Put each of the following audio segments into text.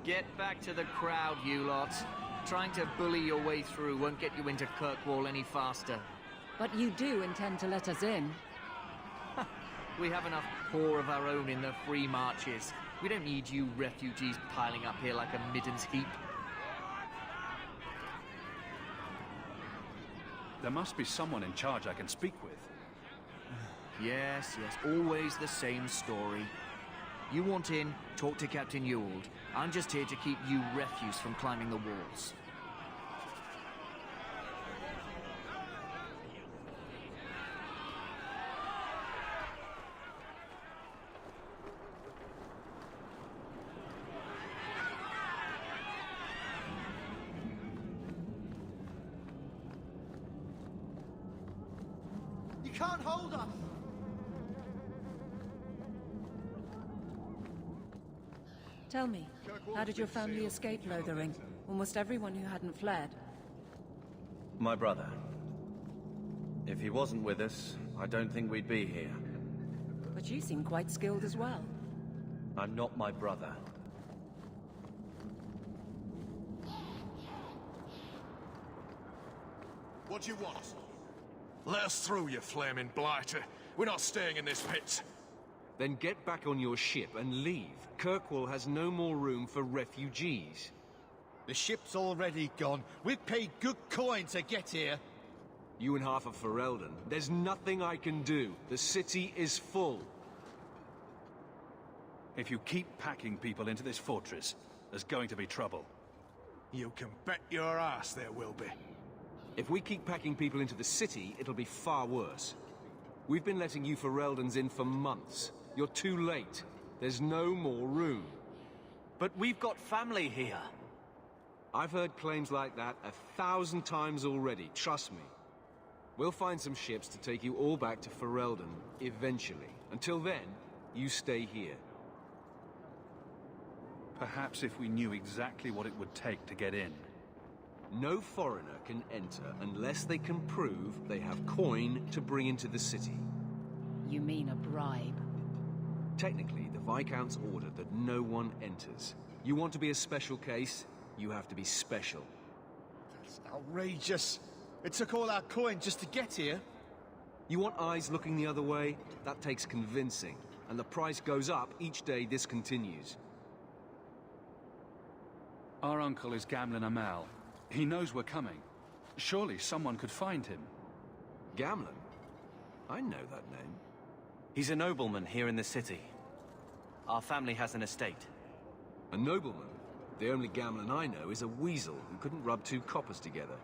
Get back to the crowd, you lot. Trying to bully your way through won't get you into Kirkwall any faster. But you do intend to let us in. We have enough poor of our own in the free marches. We don't need you refugees piling up here like a middens heap. There must be someone in charge I can speak with. Yes, always the same story. You want in, talk to Captain Ewald. I'm just here to keep you refuse from climbing the walls. You can't hold us! Tell me, how did your family escape Lothering? Almost everyone who hadn't fled. My brother. If he wasn't with us, I don't think we'd be here. But you seem quite skilled as well. I'm not my brother. What do you want? Let us through, you flaming blighter. We're not staying in this pit. Then get back on your ship and leave. Kirkwall has no more room for refugees. The ship's already gone. We've paid good coin to get here. You and half of Ferelden. There's nothing I can do. The city is full. If you keep packing people into this fortress, there's going to be trouble. You can bet your ass there will be. If we keep packing people into the city, it'll be far worse. We've been letting you Fereldans in for months. You're too late. There's no more room. But we've got family here. I've heard claims like that 1,000 times already, trust me. We'll find some ships to take you all back to Ferelden, eventually. Until then, you stay here. Perhaps if we knew exactly what it would take to get in. No foreigner can enter unless they can prove they have coin to bring into the city. You mean a bribe? Technically, the Viscount's ordered that no one enters. You want to be a special case, you have to be special. That's outrageous. It took all our coin just to get here. You want eyes looking the other way? That takes convincing. And the price goes up each day this continues. Our uncle is Gamlen Amal. He knows we're coming. Surely someone could find him. Gamlen? I know that name. He's a nobleman here in the city. Our family has an estate. A nobleman? The only Gamlen I know is a weasel who couldn't rub two coppers together.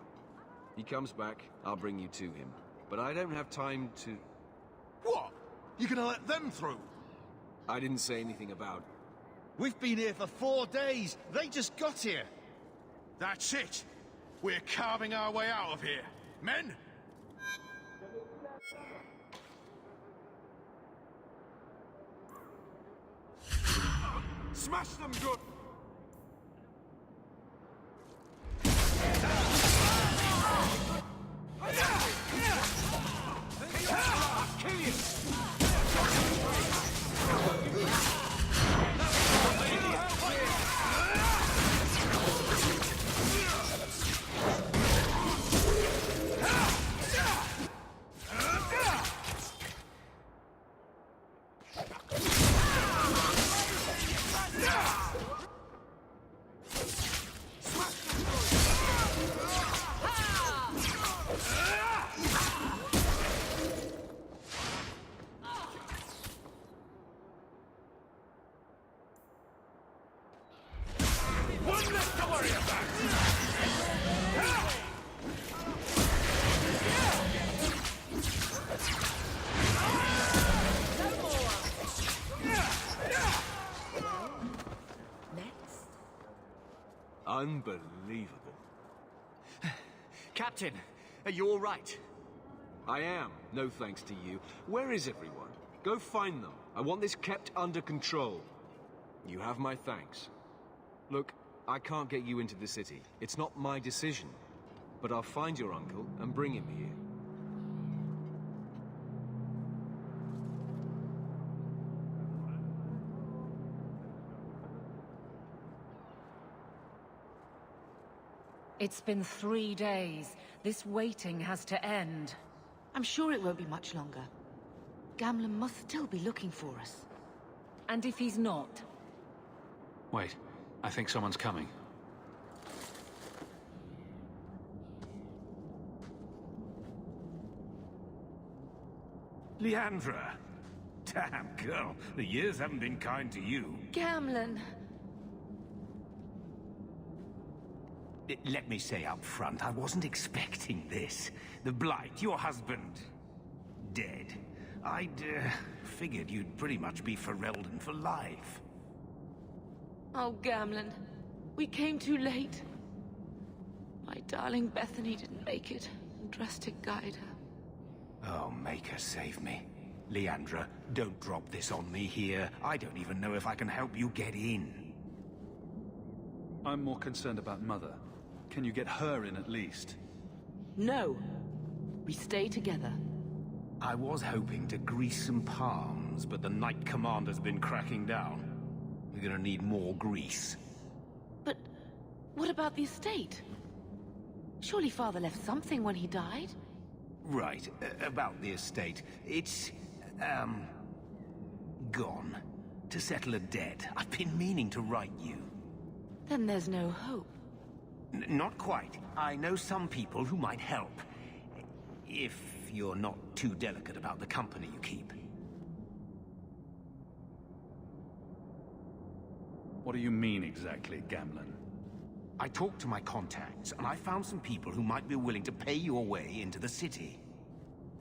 He comes back, I'll bring you to him. But I don't have time to... What? You gonna let them through? I didn't say anything about... We've been here for 4 days. They just got here. That's it. We're carving our way out of here. Men? Smash them good! Kill you! Unbelievable. Captain, are you all right? I am, no thanks to you. Where is everyone? Go find them. I want this kept under control. You have my thanks. Look, I can't get you into the city. It's not my decision. But I'll find your uncle and bring him here. It's been 3 days. This waiting has to end. I'm sure it won't be much longer. Gamlen must still be looking for us. And if he's not? Wait, I think someone's coming. Leandra! Damn, girl, the years haven't been kind to you. Gamlen! Let me say up front, I wasn't expecting this. The Blight, your husband, dead. I'd figured you'd pretty much be Ferelden for life. Oh, Gamlen. We came too late. My darling Bethany didn't make it, and Drastic guide her. Oh, make her save me. Leandra, don't drop this on me here. I don't even know if I can help you get in. I'm more concerned about Mother. Can you get her in at least? No. We stay together. I was hoping to grease some palms, but the Knight Commander's been cracking down. We're gonna need more grease. But what about the estate? Surely Father left something when he died? Right, about the estate. It's, gone. To settle a debt. I've been meaning to write you. Then there's no hope. Not quite. I know some people who might help. If you're not too delicate about the company you keep. What do you mean exactly, Gamlen? I talked to my contacts, and I found some people who might be willing to pay your way into the city.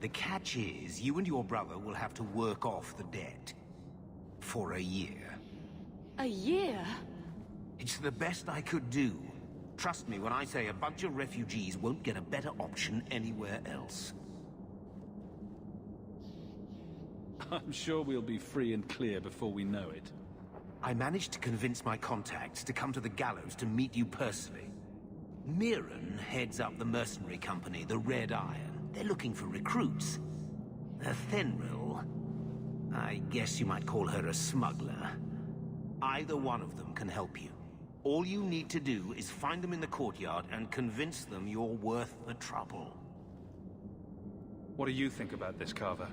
The catch is, you and your brother will have to work off the debt. For a year. A year? It's the best I could do. Trust me when I say a bunch of refugees won't get a better option anywhere else. I'm sure we'll be free and clear before we know it. I managed to convince my contacts to come to the gallows to meet you personally. Mirren heads up the mercenary company, the Red Iron. They're looking for recruits. Fenrir, I guess you might call her a smuggler. Either one of them can help you. All you need to do is find them in the courtyard and convince them you're worth the trouble. What do you think about this, Carver?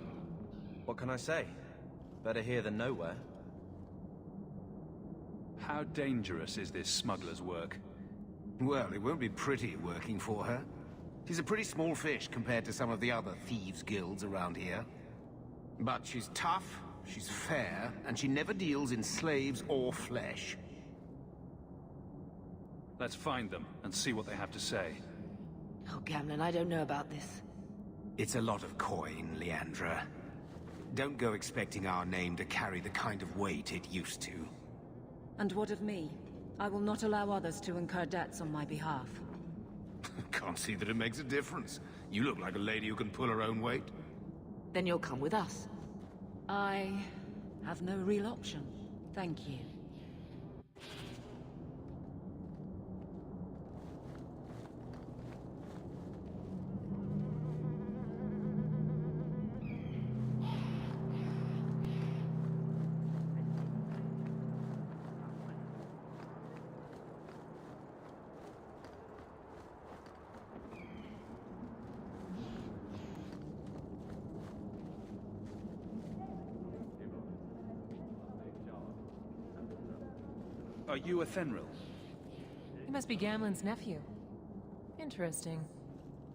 What can I say? Better here than nowhere. How dangerous is this smuggler's work? Well, it won't be pretty working for her. She's a pretty small fish compared to some of the other thieves' guilds around here. But she's tough, she's fair, and she never deals in slaves or flesh. Let's find them and see what they have to say. Oh, Gamlen, I don't know about this. It's a lot of coin, Leandra. Don't go expecting our name to carry the kind of weight it used to. And what of me? I will not allow others to incur debts on my behalf. Can't see that it makes a difference. You look like a lady who can pull her own weight. Then you'll come with us. I have no real option. Thank you. Are you a Fenrir? He must be Gamlen's nephew. Interesting.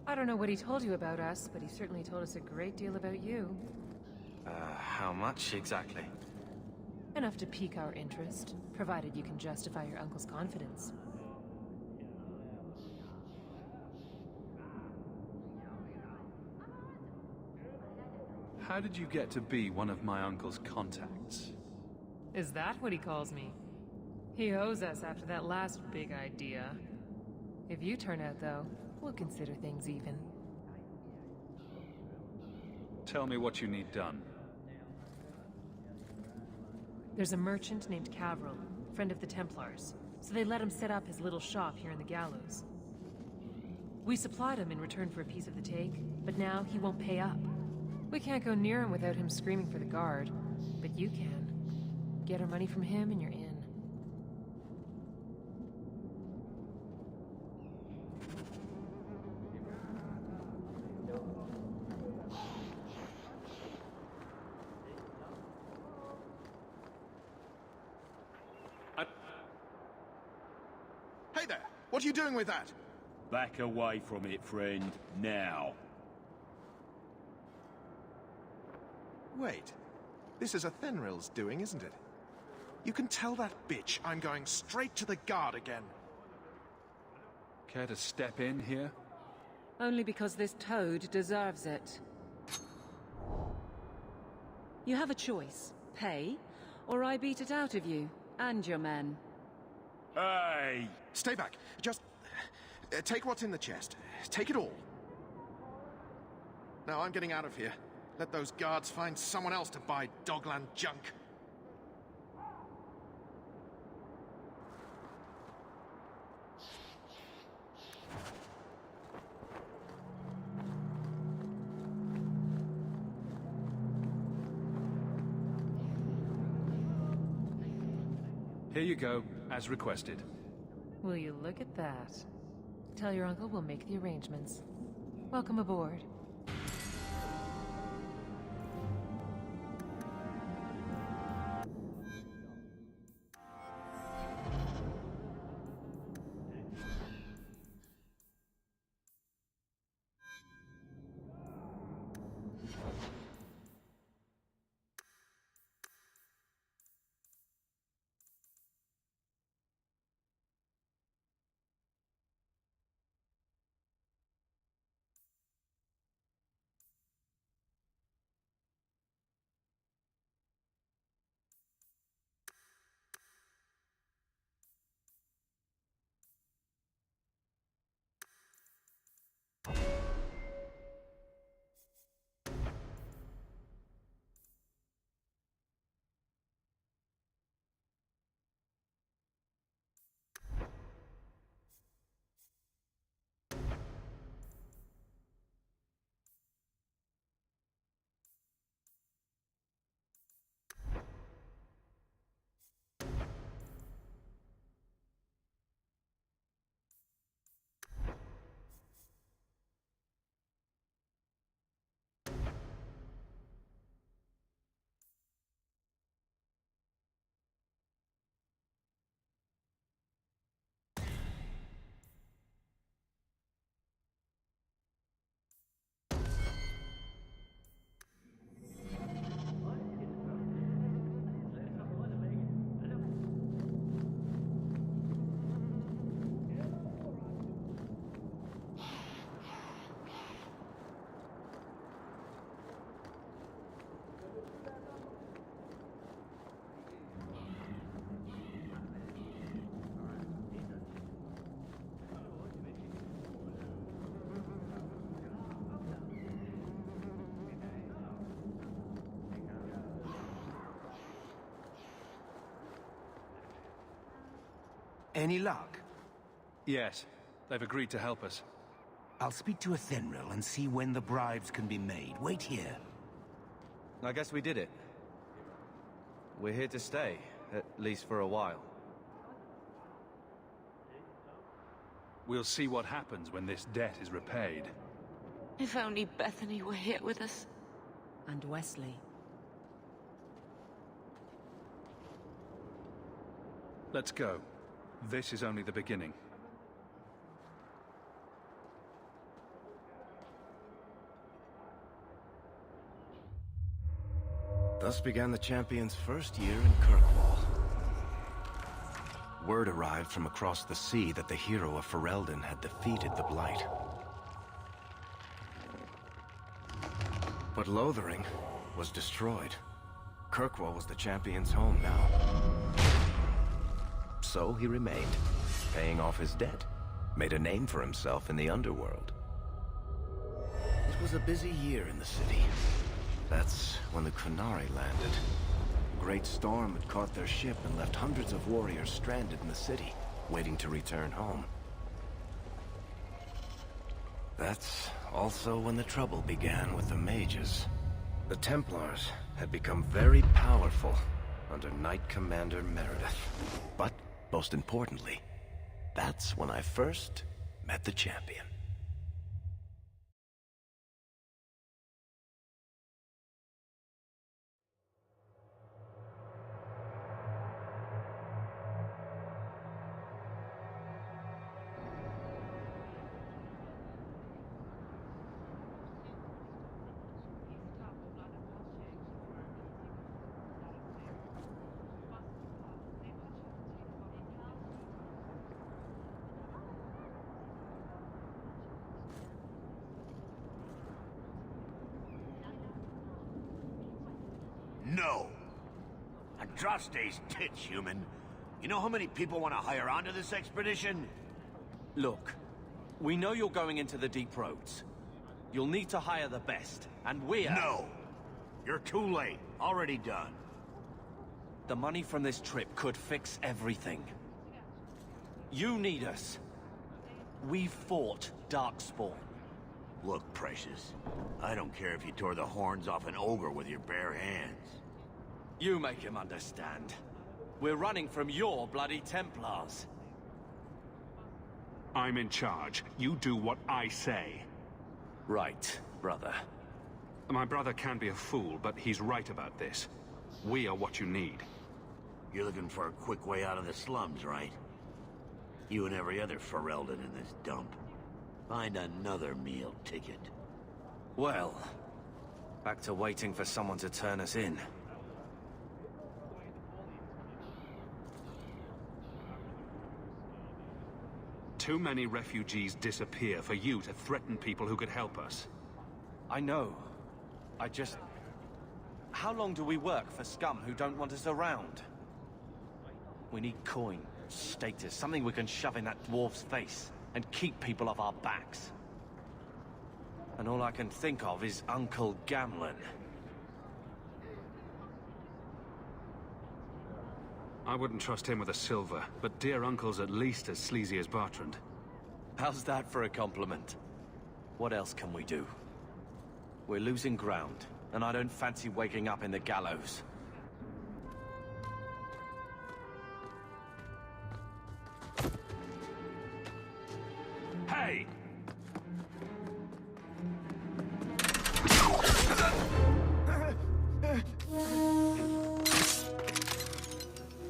I don't know what he told you about us, but he certainly told us a great deal about you. How much exactly? Enough to pique our interest, provided you can justify your uncle's confidence. How did you get to be one of my uncle's contacts? Is that what he calls me? He owes us after that last big idea. If you turn out, though, we'll consider things even. Tell me what you need done. There's a merchant named Cavril, friend of the Templars, so they let him set up his little shop here in the gallows. We supplied him in return for a piece of the take, but now he won't pay up. We can't go near him without him screaming for the guard, but you can. Get our money from him and you're in. What are you doing with that? Back away from it, friend. Now. Wait. This is a Thenril's doing, isn't it? You can tell that bitch I'm going straight to the guard again. Care to step in here? Only because this toad deserves it. You have a choice. Pay, or I beat it out of you, and your men. Hey! Stay back. Just... take what's in the chest. Take it all. Now I'm getting out of here. Let those guards find someone else to buy Dogland junk. Here you go, as requested. Will you look at that? Tell your uncle we'll make the arrangements. Welcome aboard. Any luck? Yes, they've agreed to help us. I'll speak to a Thenril and see when the bribes can be made. Wait here. I guess we did it. We're here to stay, at least for a while. We'll see what happens when this debt is repaid. If only Bethany were here with us. And Wesley. Let's go. This is only the beginning. Thus began the champion's first year in Kirkwall. Word arrived from across the sea that the hero of Ferelden had defeated the Blight. But Lothering was destroyed. Kirkwall was the champion's home now. So he remained, paying off his debt, made a name for himself in the underworld. It was a busy year in the city. That's when the Kunari landed. A great storm had caught their ship and left hundreds of warriors stranded in the city, waiting to return home. That's also when the trouble began with the mages. The Templars had become very powerful under Knight Commander Meredith. But, most importantly, that's when I first met the champion. No. And drop stays tits, human. You know how many people want to hire onto this expedition? Look, we know you're going into the deep roads. You'll need to hire the best, and we're... No! You're too late. Already done. The money from this trip could fix everything. You need us. We fought Darkspawn. Look, Precious, I don't care if you tore the horns off an ogre with your bare hands. You make him understand. We're running from your bloody Templars. I'm in charge. You do what I say. Right, brother. My brother can be a fool, but he's right about this. We are what you need. You're looking for a quick way out of the slums, right? You and every other Ferelden in this dump. Find another meal ticket. Well, back to waiting for someone to turn us in. Too many refugees disappear for you to threaten people who could help us. I know. How long do we work for scum who don't want us around? We need coin, status, something we can shove in that dwarf's face and keep people off our backs. And all I can think of is Uncle Gamlen. I wouldn't trust him with a silver, but dear Uncle's at least as sleazy as Bartrand. How's that for a compliment? What else can we do? We're losing ground, and I don't fancy waking up in the gallows. Hey!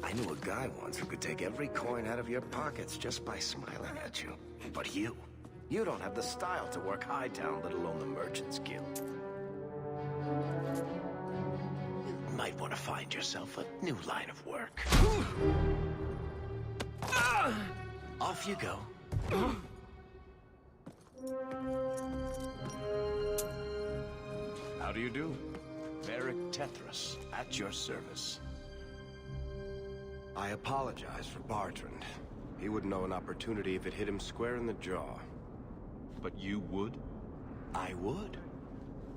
I knew a guy once who could take every coin out of your pockets just by smiling at you. But you don't have the style to work Hightown, let alone the Merchant's Guild. You might want to find yourself a new line of work. Off you go. How do you do? Varric Tethras, at your service. I apologize for Bartrand. He wouldn't know an opportunity if it hit him square in the jaw. But you would? I would.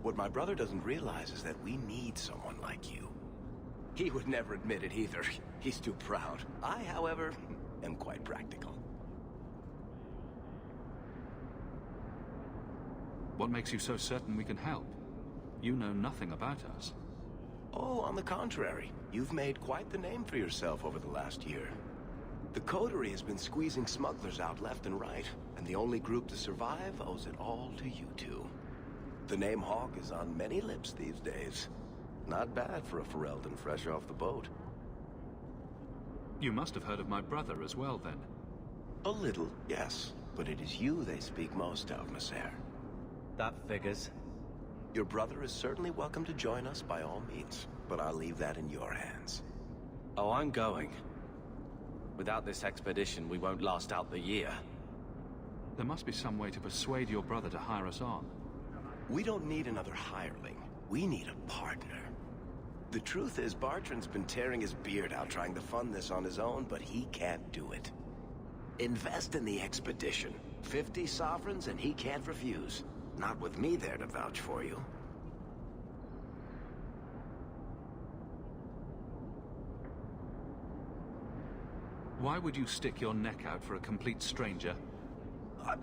What my brother doesn't realize is that we need someone like you. He would never admit it either. He's too proud. I, however, am quite practical. What makes you so certain we can help? You know nothing about us. Oh, on the contrary. You've made quite the name for yourself over the last year. The Coterie has been squeezing smugglers out left and right, and the only group to survive owes it all to you two. The name Hawk is on many lips these days. Not bad for a Ferelden fresh off the boat. You must have heard of my brother as well, then. A little, yes. But it is you they speak most of, Messer. That figures. Your brother is certainly welcome to join us by all means, but I'll leave that in your hands. Oh, I'm going. Without this expedition, we won't last out the year. There must be some way to persuade your brother to hire us on. We don't need another hireling. We need a partner. The truth is, Bartrand's been tearing his beard out trying to fund this on his own, but he can't do it. Invest in the expedition. 50 sovereigns and he can't refuse. Not with me there to vouch for you. Why would you stick your neck out for a complete stranger?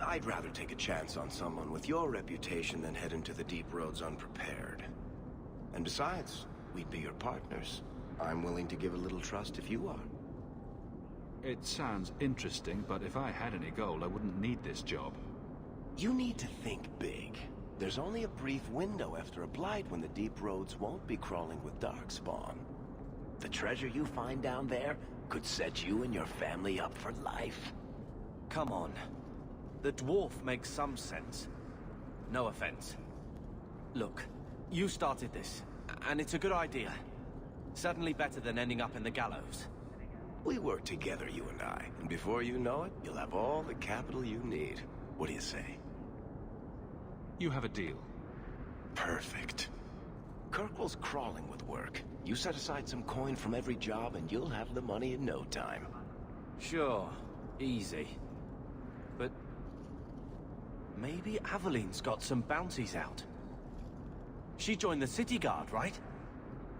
I'd rather take a chance on someone with your reputation than head into the deep roads unprepared. And besides, we'd be your partners. I'm willing to give a little trust if you are. It sounds interesting, but if I had any gold, I wouldn't need this job. You need to think big. There's only a brief window after a blight when the deep roads won't be crawling with darkspawn. The treasure you find down there could set you and your family up for life. Come on. The dwarf makes some sense. No offense. Look, you started this, and it's a good idea. Certainly better than ending up in the gallows. We work together, you and I, and before you know it, you'll have all the capital you need. What do you say? You have a deal. Perfect. Kirkwall's crawling with work. You set aside some coin from every job and you'll have the money in no time. Sure, easy. But maybe Aveline's got some bounties out. She joined the city guard, right?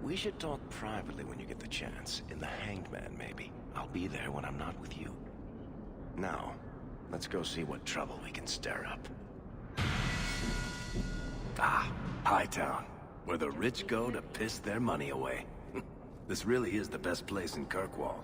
We should talk privately when you get the chance. In the Hanged Man, maybe. I'll be there when I'm not with you. Now, let's go see what trouble we can stir up. Ah, Hightown, where the rich go to piss their money away. This really is the best place in Kirkwall.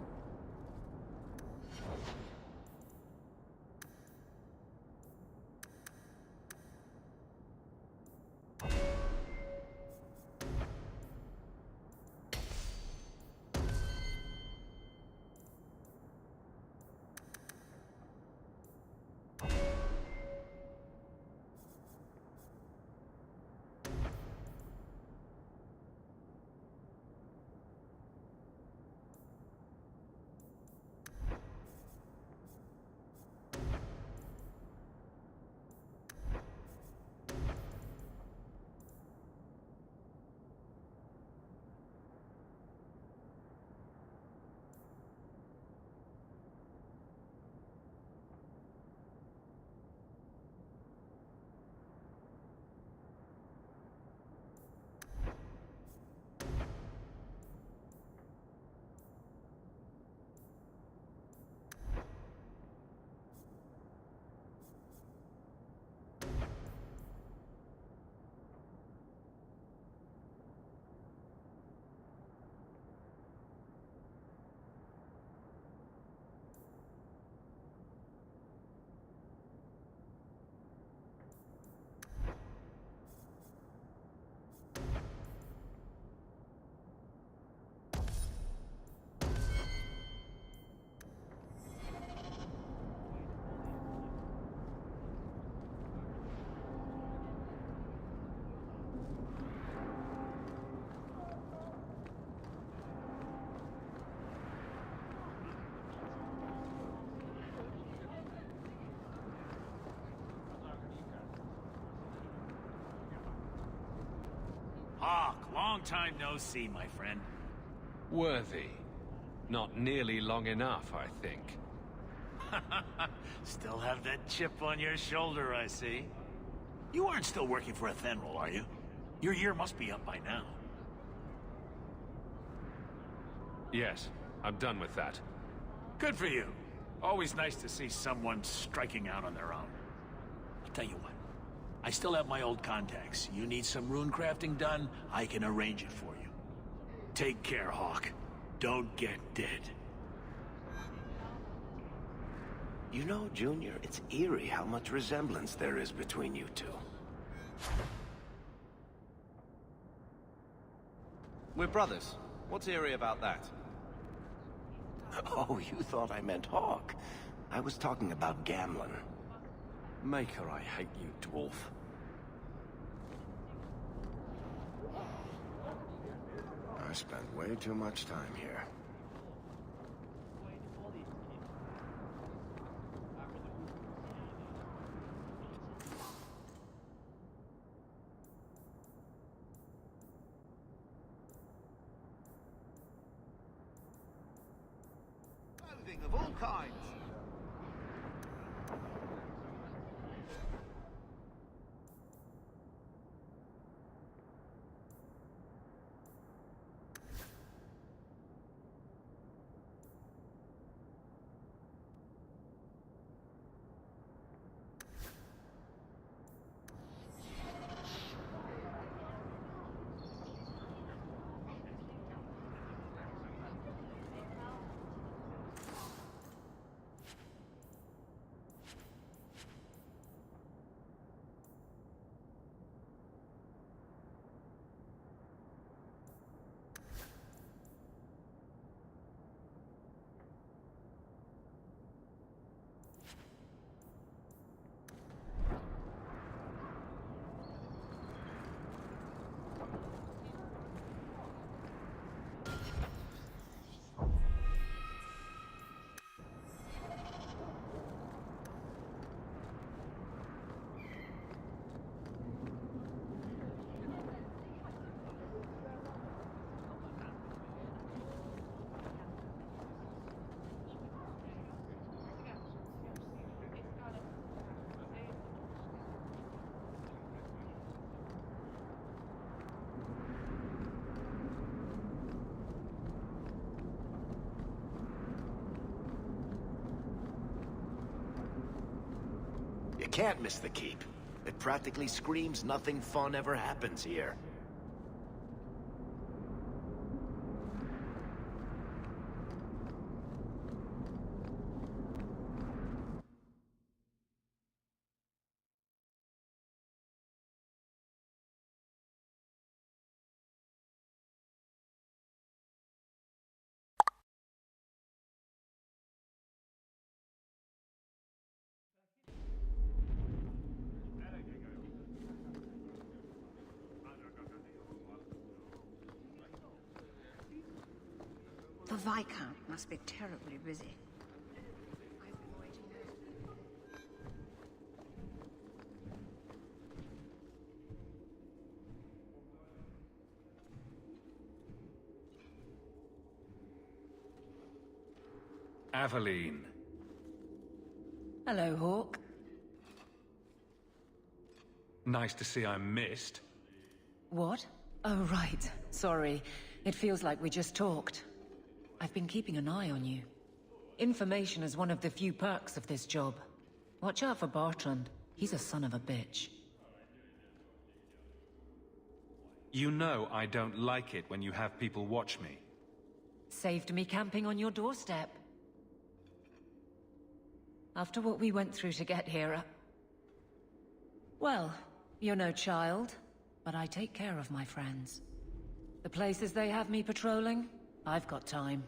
Hawk, long time no see, my friend. Worthy. Not nearly long enough, I think. Still have that chip on your shoulder, I see. You aren't still working for Athenril, are you? Your year must be up by now. Yes, I'm done with that. Good for you. Always nice to see someone striking out on their own. I'll tell you what. I still have my old contacts. You need some rune crafting done, I can arrange it for you. Take care, Hawk. Don't get dead. You know, Junior, it's eerie how much resemblance there is between you two. We're brothers. What's eerie about that? Oh, you thought I meant Hawk. I was talking about Gamlin. Maker, I hate you, dwarf. I spent way too much time here. Clothing of all kinds. You can't miss the keep. It practically screams nothing fun ever happens here. The Viscount must be terribly busy. Aveline. Hello, Hawk. Nice to see I'm missed. What? Oh, right. Sorry. It feels like we just talked. I've been keeping an eye on you. Information is one of the few perks of this job. Watch out for Bartrand. He's a son of a bitch. You know I don't like it when you have people watch me. Saved me camping on your doorstep. After what we went through to get here, well, you're no child, but I take care of my friends. The places they have me patrolling, I've got time.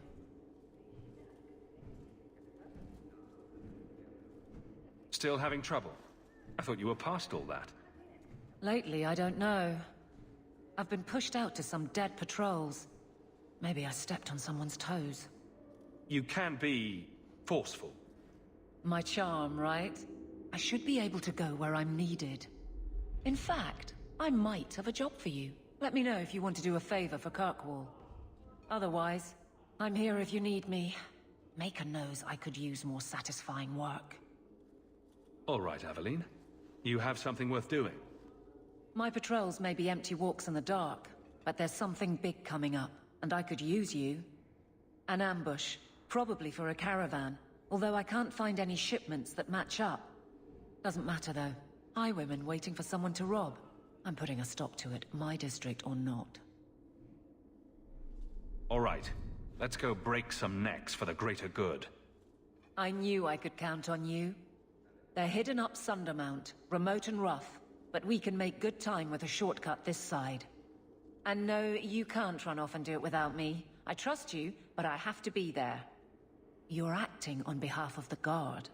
Still having trouble? I thought you were past all that. Lately, I don't know. I've been pushed out to some dead patrols. Maybe I stepped on someone's toes. You can be forceful. My charm, right? I should be able to go where I'm needed. In fact, I might have a job for you. Let me know if you want to do a favor for Kirkwall. Otherwise, I'm here if you need me. Maker knows I could use more satisfying work. All right, Aveline. You have something worth doing. My patrols may be empty walks in the dark, but there's something big coming up, and I could use you. An ambush, probably for a caravan, although I can't find any shipments that match up. Doesn't matter though. Highwaymen waiting for someone to rob. I'm putting a stop to it, my district or not. All right. Let's go break some necks for the greater good. I knew I could count on you. They're hidden up Sundermount, remote and rough, but we can make good time with a shortcut this side. And no, you can't run off and do it without me. I trust you, but I have to be there. You're acting on behalf of the Guard.